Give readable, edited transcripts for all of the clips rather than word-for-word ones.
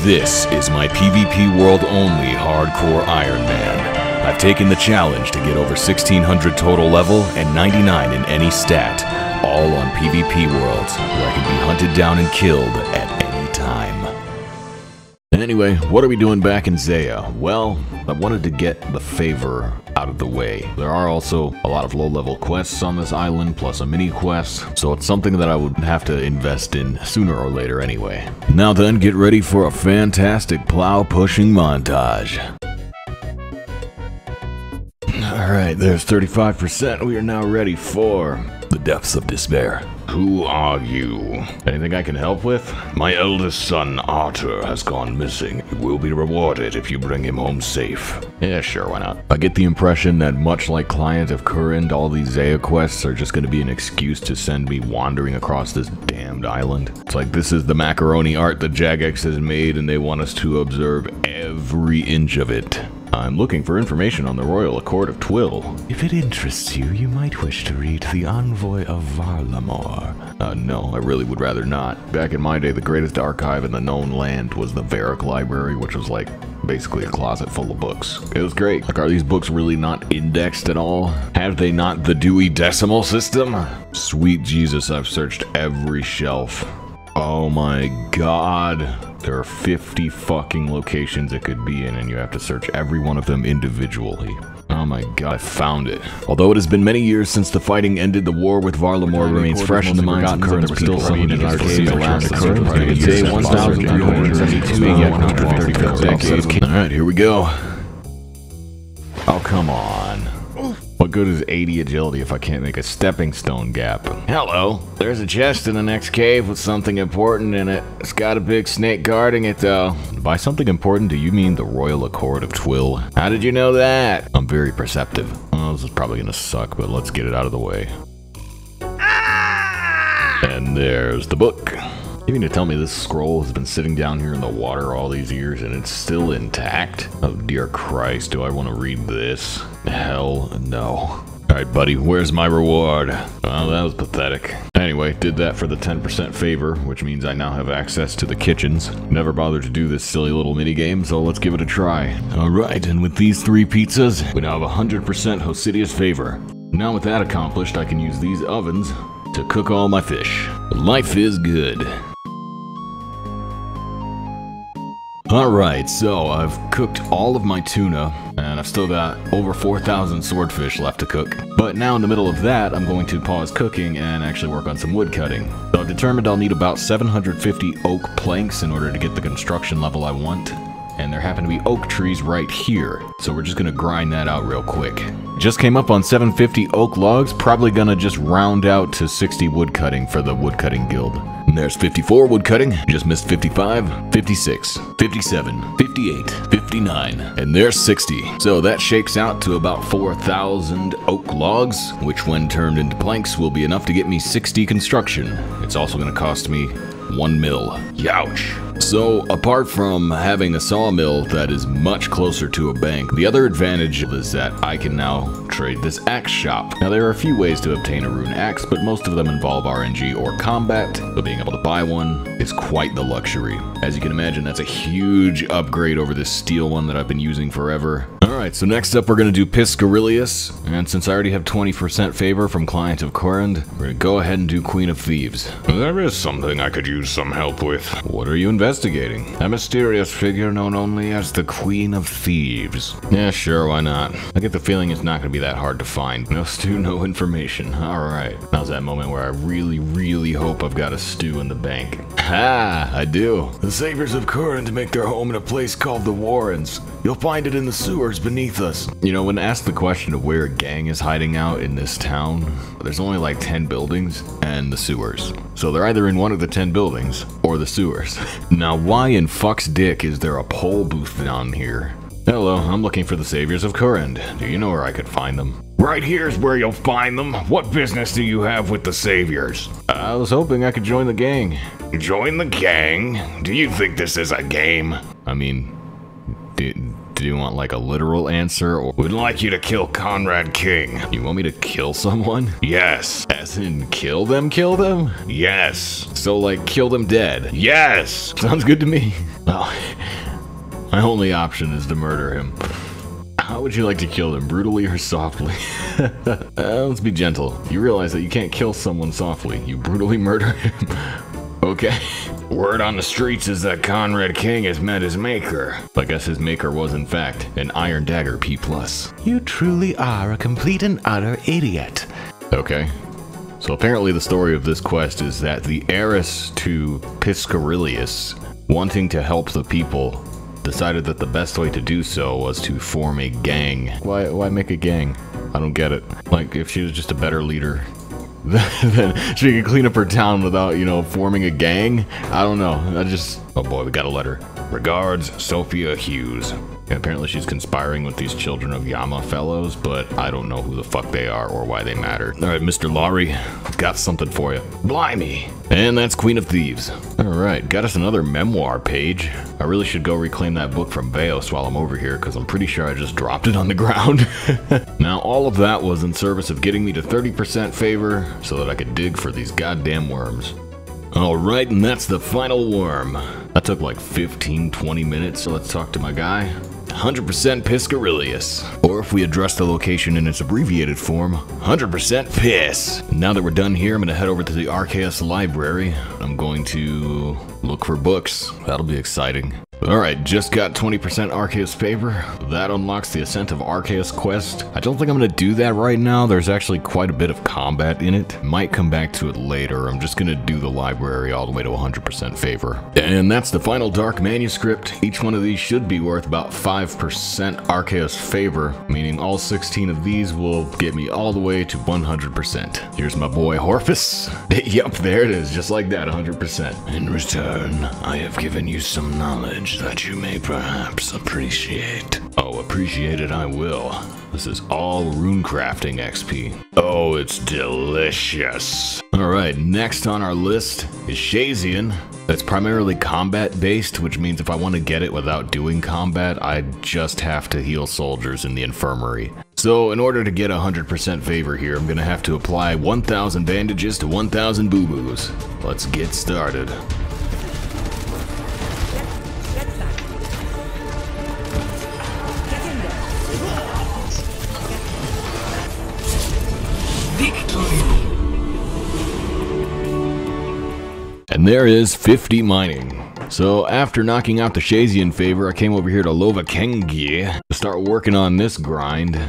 This is my PvP world only hardcore Iron Man. I've taken the challenge to get over 1600 total level and 99 in any stat, all on PvP worlds, where I can be hunted down and killed at any time. Anyway, what are we doing back in Zeah? Well, I wanted to get the favor out of the way. There are also a lot of low-level quests on this island, plus a mini-quest, so it's something that I would have to invest in sooner or later anyway. Now then, get ready for a fantastic plow-pushing montage. Alright, there's 35%. We are now ready for the depths of despair. Who are you? Anything I can help with? My eldest son, Arthur, has gone missing. You will be rewarded if you bring him home safe. Yeah, sure, why not? I get the impression that much like Client of Current, all these Zeah quests are just going to be an excuse to send me wandering across this damned island. It's like this is the macaroni art that Jagex has made and they want us to observe every inch of it. I'm looking for information on the Royal Accord of Twill. If it interests you, you might wish to read The Envoy of Varlamore. No, I really would rather not. Back in my day, the greatest archive in the known land was the Varric Library, which was like basically a closet full of books. It was great. Like, are these books really not indexed at all? Have they not the Dewey Decimal System? Sweet Jesus, I've searched every shelf. Oh my god. There are 50 fucking locations it could be in, and you have to search every one of them individually. Oh my god, I found it. Although it has been many years since the fighting ended, the war with Varlamore remains fresh in the minds of current people. Still someone in our cave around the current day 1372, yet 135th decade. Alright, here we go. Oh, come on. What good is 80 agility if I can't make a stepping stone gap? Hello. There's a chest in the next cave with something important in it. It's got a big snake guarding it though. By something important, do you mean the Royal Accord of Twill? How did you know that? I'm very perceptive. Well, this is probably gonna suck, but let's get it out of the way. And there's the book. You mean to tell me this scroll has been sitting down here in the water all these years and it's still intact? Oh dear Christ, do I want to read this? Hell no. Alright buddy, where's my reward? Well, that was pathetic. Anyway, did that for the 10% favor, which means I now have access to the kitchens. Never bothered to do this silly little minigame, so let's give it a try. Alright, and with these 3 pizzas, we now have 100% Hosidious favor. Now with that accomplished, I can use these ovens to cook all my fish. Life is good. Alright, so I've cooked all of my tuna, and I've still got over 4,000 swordfish left to cook. But now in the middle of that, I'm going to pause cooking and actually work on some wood cutting. So I've determined I'll need about 750 oak planks in order to get the construction level I want. And there happen to be oak trees right here, so we're just gonna grind that out real quick. Just came up on 750 oak logs, probably gonna just round out to 60 wood cutting for the woodcutting guild. And there's 54 wood cutting, just missed 55, 56, 57, 58, 59, and there's 60. So that shakes out to about 4,000 oak logs, which when turned into planks will be enough to get me 60 construction. It's also gonna cost me 1 mil. Youch. So, apart from having a sawmill that is much closer to a bank, the other advantage is that I can now trade this axe shop. Now, there are a few ways to obtain a rune axe, but most of them involve RNG or combat, so being able to buy one is quite the luxury. As you can imagine, that's a huge upgrade over this steel one that I've been using forever. Alright, so next up we're going to do Piscarilius, and since I already have 20% favor from Client of Current, we're going to go ahead and do Queen of Thieves. There is something I could use some help with. What are you investigating? A mysterious figure known only as the Queen of Thieves. Yeah, sure, why not? I get the feeling it's not going to be that hard to find. No stew, no information. Alright. Now's that moment where I really hope I've got a stew in the bank. Ha! I do. The Saviors of Current make their home in a place called the Warrens. You'll find it in the sewers beneath us. You know, when asked the question of where a gang is hiding out in this town, there's only like 10 buildings and the sewers. So they're either in one of the 10 buildings or the sewers. Now why in fuck's dick is there a poll booth down here? Hello, I'm looking for the Saviors of Current. Do you know where I could find them? Right here's where you'll find them. What business do you have with the Saviors? I was hoping I could join the gang. Join the gang? Do you think this is a game? I mean, Do you want like a literal answer, or we'd like you to kill Conrad King? You want me to kill someone? Yes. As in kill them? Yes. So like kill them dead? Yes. Sounds good to me. Well, my only option is to murder him. How would you like to kill him, brutally or softly? Let's be gentle. You realize that you can't kill someone softly. You brutally murder him. Okay. Word on the streets is that Conrad King has met his maker. I guess his maker was in fact an Iron Dagger P+. You truly are a complete and utter idiot. Okay. So apparently the story of this quest is that the heiress to Piscarilius, wanting to help the people, decided that the best way to do so was to form a gang. Why make a gang? I don't get it. Like, if she was just a better leader, then she could clean up her town without, you know, forming a gang? I don't know. Oh boy, we got a letter. Regards, Sophia Hughes. And apparently she's conspiring with these Children of Yama fellows, but I don't know who the fuck they are or why they matter. Alright, Mr. Lowry, I've got something for you. Blimey! And that's Queen of Thieves. Alright, got us another memoir page. I really should go reclaim that book from Veos while I'm over here, because I'm pretty sure I just dropped it on the ground. Now, all of that was in service of getting me to 30% favor, so that I could dig for these goddamn worms. Alright, and that's the final worm. That took like 15-20 minutes, so let's talk to my guy. 100% Piscarilius. Or if we address the location in its abbreviated form, 100% Piss. Now that we're done here, I'm going to head over to the Arceus library. I'm going to look for books. That'll be exciting. Alright, just got 20% Arceus favor. That unlocks the Ascent of Arceus quest. I don't think I'm going to do that right now. There's actually quite a bit of combat in it. Might come back to it later. I'm just going to do the library all the way to 100% favor. And that's the final Dark Manuscript. Each one of these should be worth about 5% Arceus favor, meaning all 16 of these will get me all the way to 100%. Here's my boy Horfus. Yup, there it is, just like that, 100%. In return, I have given you some knowledge that you may perhaps appreciate. Oh, appreciate it I will. This is all runecrafting XP. Oh, it's delicious. Alright, next on our list is HCIM. That's primarily combat based, which means if I want to get it without doing combat, I just have to heal soldiers in the infirmary. So in order to get 100% favor here, I'm gonna have to apply 1,000 bandages to 1,000 boo-boos. Let's get started. And there is 50 mining. So after knocking out the HCIM favor, I came over here to Lovakengi to start working on this grind.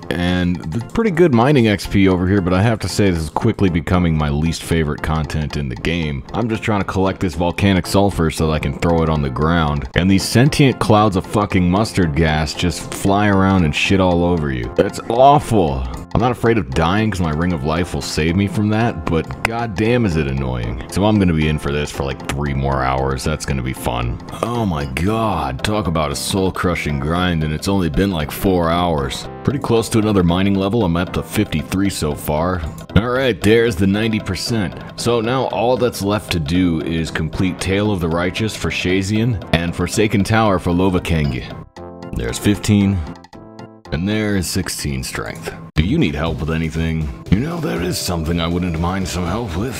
And pretty good mining XP over here, but I have to say this is quickly becoming my least favorite content in the game. I'm just trying to collect this volcanic sulfur so that I can throw it on the ground. And these sentient clouds of fucking mustard gas just fly around and shit all over you. That's awful. I'm not afraid of dying because my Ring of Life will save me from that, but goddamn is it annoying. So I'm going to be in for this for like 3 more hours. That's going to be fun. Oh my god, talk about a soul-crushing grind, and it's only been like 4 hours. Pretty close to another mining level. I'm up to 53 so far. Alright, there's the 90%. So now all that's left to do is complete Tale of the Righteous for HCIM and Forsaken Tower for Lovakengi. There's 15. And there is 16 strength. Do you need help with anything? You know, there is something I wouldn't mind some help with.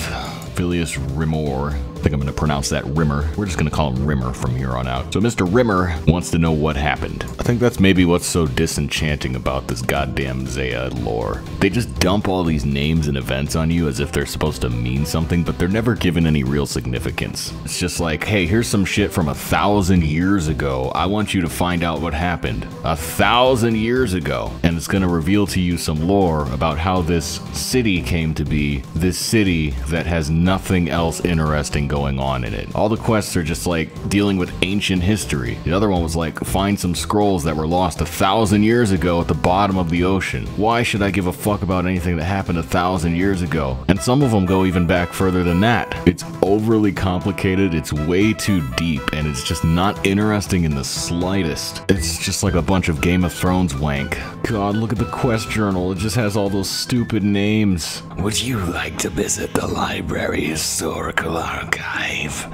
Phileas Rimor. I think I'm going to pronounce that Rimmer. We're just going to call him Rimmer from here on out. So Mr. Rimmer wants to know what happened. I think that's maybe what's so disenchanting about this goddamn Zeah lore. They just dump all these names and events on you as if they're supposed to mean something, but they're never given any real significance. It's just like, hey, here's some shit from 1,000 years ago. I want you to find out what happened 1,000 years ago. And it's going to reveal to you some lore about how this city came to be, this city that has nothing else interesting going on in it. All the quests are just like dealing with ancient history. The other one was like find some scrolls that were lost 1,000 years ago at the bottom of the ocean. Why should I give a fuck about anything that happened 1,000 years ago? And some of them go even back further than that. It's overly complicated, it's way too deep, and it's just not interesting in the slightest. It's just like a bunch of Game of Thrones wank. God, look at the quest journal. It just has all those stupid names. Would you like to visit the library historical archive?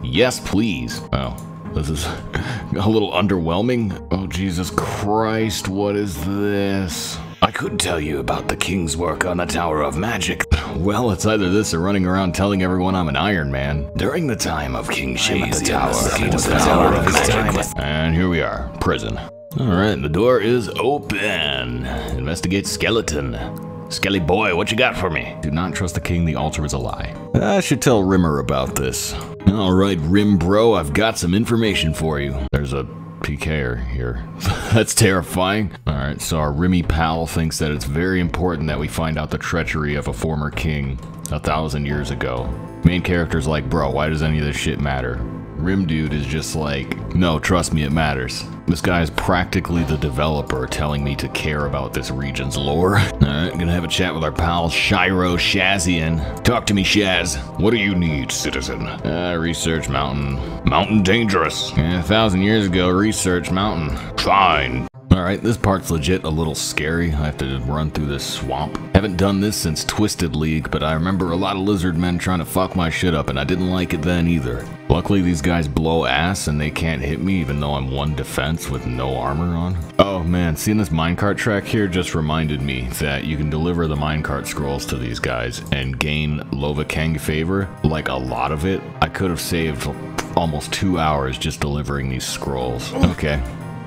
Yes, please. Oh, This is a little underwhelming. Oh, Jesus Christ, what is this? I could tell you about the king's work on the Tower of Magic. Well, it's either this or running around telling everyone I'm an Iron Man. During the time of King Zeah, and here we are, prison. Alright, the door is open. Investigate skeleton. Skelly boy, what you got for me? Do not trust the king, the altar is a lie. I should tell Rimmer about this. Alright, Rim bro, I've got some information for you. There's a PKer here. That's terrifying. Alright, so our Rimmy pal thinks that it's very important that we find out the treachery of a former king 1,000 years ago. Main character's like, bro, why does any of this shit matter? Rim dude is just like, no, trust me, it matters. This guy is practically the developer telling me to care about this region's lore. Alright, gonna have a chat with our pal Shiro Shazian. Talk to me, Shaz. What do you need, citizen? Research mountain. Mountain dangerous. Yeah, 1,000 years ago, research mountain. Fine. Alright, this part's legit a little scary. I have to run through this swamp. Haven't done this since Twisted League, but I remember a lot of lizard men trying to fuck my shit up, and I didn't like it then either. Luckily, these guys blow ass, and they can't hit me even though I'm 1 defense with no armor on. Oh man, seeing this minecart track here just reminded me that you can deliver the minecart scrolls to these guys and gain Lovakeng favor, like a lot of it. I could have saved almost 2 hours just delivering these scrolls. Okay.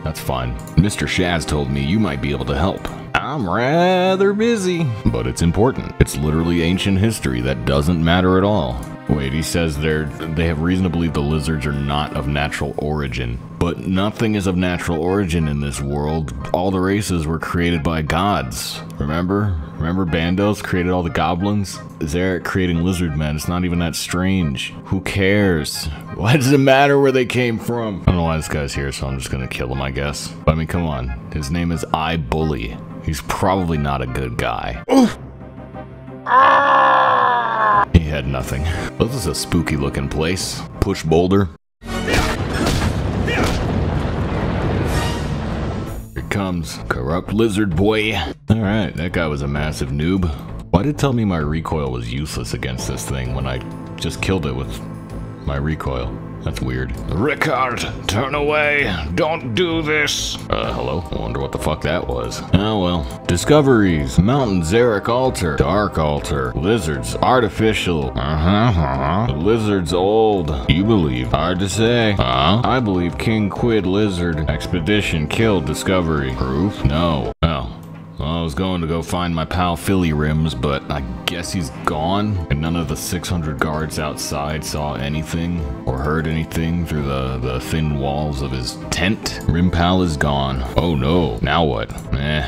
That's fine. Mr. Shaz told me you might be able to help. I'm rather busy. But it's important. It's literally ancient history that doesn't matter at all. Wait, he says they have reason to believe the lizards are not of natural origin. But nothing is of natural origin in this world. All the races were created by gods. Remember? Remember Bandos created all the goblins? Zeah creating lizard men. It's not even that strange. Who cares? Why does it matter where they came from? I don't know why this guy's here, so I'm just gonna kill him, I guess. But I mean, come on. His name is I Bully. He's probably not a good guy. He had nothing. This is a spooky looking place. Push boulder. Here comes corrupt lizard boy. Alright, that guy was a massive noob. Why did it tell me my recoil was useless against this thing when I just killed it with my recoil? That's weird. Rickard, turn away. Don't do this. Hello? I wonder what the fuck that was. Oh well. Discoveries. Mountain Xeric altar. Dark altar. Lizards. Artificial. The lizard's old. You believe. Hard to say. I believe King Quid Lizard. Expedition killed discovery. Proof? No. Oh. Well, I was going to go find my pal Philly Rims, but I guess he's gone, and none of the 600 guards outside saw anything or heard anything through the thin walls of his tent. Rim pal is gone. Oh no, now what?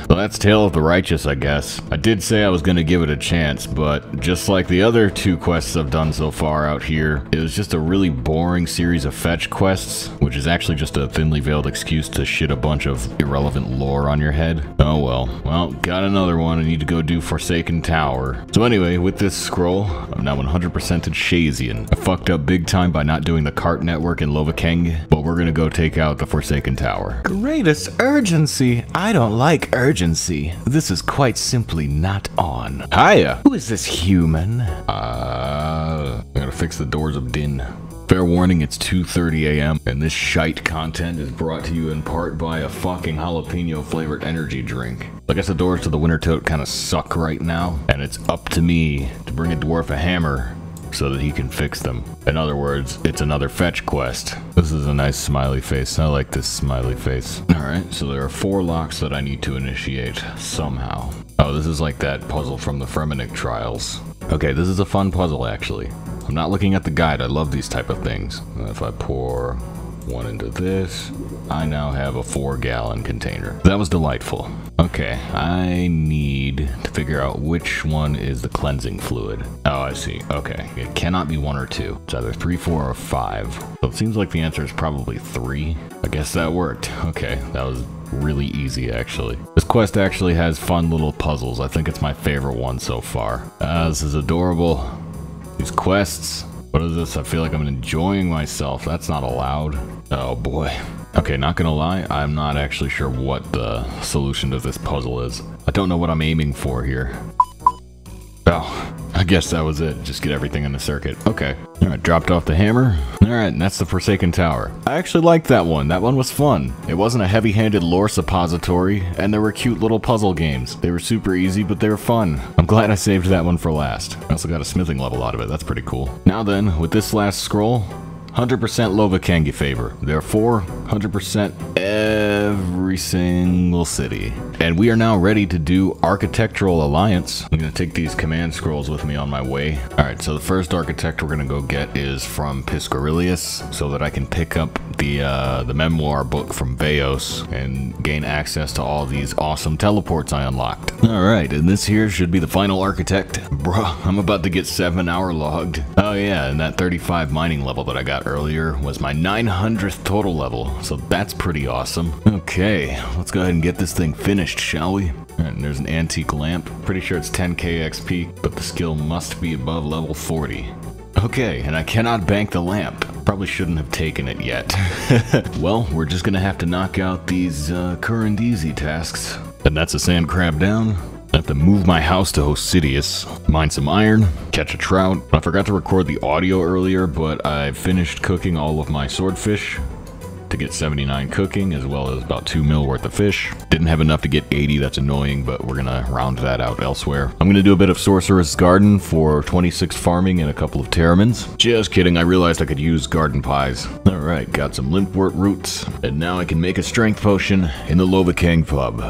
Well, that's Tale of the Righteous, I guess. I did say I was going to give it a chance, but just like the other 2 quests I've done so far out here, it was just a really boring series of fetch quests, which is actually just a thinly veiled excuse to shit a bunch of irrelevant lore on your head. Oh well, got another one I need to go do Forsaken Tower. So anyway, with this scroll, I'm now 100%ed Shazian. I fucked up big time by not doing the cart network in Lovakeng, but we're gonna go take out the Forsaken Tower. Greatest urgency. I don't like urgency. This is quite simply not on. Hiya! Who is this human? I gotta fix the doors of Din. Fair warning, it's 2:30 a.m. and this shite content is brought to you in part by a fucking jalapeno flavored energy drink. I guess the doors to the Winter Tote kind of suck right now, and it's up to me to bring a dwarf a hammer so that he can fix them. In other words, it's another fetch quest. This is a nice smiley face. I like this smiley face. Alright, so there are 4 locks that I need to initiate somehow. Oh, this is like that puzzle from the Fremennik trials. Okay, this is a fun puzzle actually. I'm not looking at the guide. I love these type of things. If I pour 1 into this, I now have a 4-gallon container. That was delightful. Okay, I need to figure out which one is the cleansing fluid. Oh, I see. Okay, it cannot be 1 or 2. It's either 3, 4, or 5. So it seems like the answer is probably 3. I guess that worked. Okay, that was really easy actually. This quest actually has fun little puzzles. I think it's my favorite one so far. This is adorable. These quests. What is this? I feel like I'm enjoying myself. That's not allowed. Oh boy. Okay, not gonna lie, I'm not actually sure what the solution to this puzzle is. I don't know what I'm aiming for here. Oh, I guess that was it. Just get everything in the circuit. Okay. Alright, dropped off the hammer. Alright, and that's the Forsaken Tower. I actually liked that one. That one was fun. It wasn't a heavy-handed lore suppository, and there were cute little puzzle games. They were super easy, but they were fun. I'm glad I saved that one for last. I also got a smithing level out of it. That's pretty cool. Now then, with this last scroll, 100% Lovakangi favor. Therefore, 100% every single city. And we are now ready to do Architectural Alliance. I'm going to take these command scrolls with me on my way. Alright, so the first architect we're going to go get is from Piscarilius, so that I can pick up the memoir book from Veos and gain access to all these awesome teleports I unlocked. Alright, and this here should be the final architect. Bruh, I'm about to get 7-hour logged. Oh yeah, and that 35 mining level that I got earlier was my 900th total level, so that's pretty awesome. Okay, let's go ahead and get this thing finished, shall we? Alright, and there's an antique lamp. Pretty sure it's 10k XP, but the skill must be above level 40. Okay, and I cannot bank the lamp. Probably shouldn't have taken it yet. Well, we're just gonna have to knock out these current easy tasks. And that's a sand crab down. I have to move my house to Hosidius, mine some iron, catch a trout. I forgot to record the audio earlier, but I finished cooking all of my swordfish to get 79 cooking, as well as about 2 mil worth of fish. Didn't have enough to get 80, that's annoying, but we're gonna round that out elsewhere. I'm gonna do a bit of Sorceress Garden for 26 farming and a couple of Terramins. Just kidding, I realized I could use garden pies. Alright, got some limpwort roots, and now I can make a strength potion in the Lovakang pub.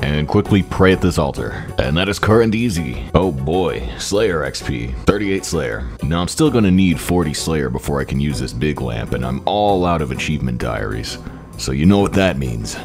And quickly pray at this altar. And that is current easy. Oh boy, Slayer XP, 38 Slayer. Now I'm still gonna need 40 Slayer before I can use this big lamp, and I'm all out of achievement diaries. So you know what that means.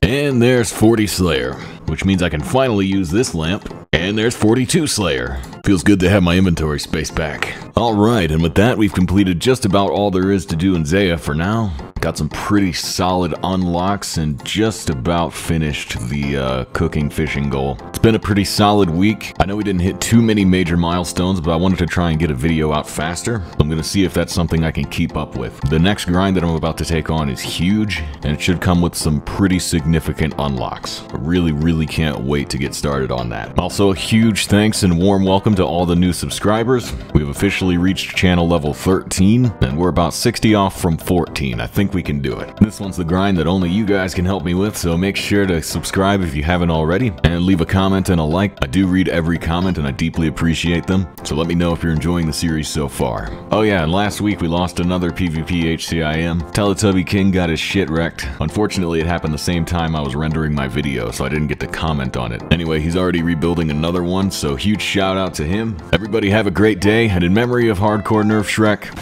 And there's 40 Slayer, which means I can finally use this lamp. And there's 42 Slayer. Feels good to have my inventory space back. Alright, and with that, we've completed just about all there is to do in Zeah for now. Got some pretty solid unlocks and just about finished the cooking fishing goal. It's been a pretty solid week. I know we didn't hit too many major milestones, but I wanted to try and get a video out faster. I'm gonna see if that's something I can keep up with. The next grind that I'm about to take on is huge, and it should come with some pretty significant unlocks. I really can't wait to get started on that. Also, a huge thanks and warm welcome to all the new subscribers. We've officially reached channel level 13, and we're about 60 off from 14. I think we can do it. This one's the grind that only you guys can help me with, so make sure to subscribe if you haven't already, and leave a comment and a like. I do read every comment and I deeply appreciate them, so let me know if you're enjoying the series so far. Oh yeah, and last week we lost another PvP HCIM. Teletubby King got his shit wrecked. Unfortunately, it happened the same time I was rendering my video, so I didn't get to comment on it. Anyway, he's already rebuilding another one, so huge shout out to him. Everybody have a great day, and in memory of Hardcore Nerf Shrek,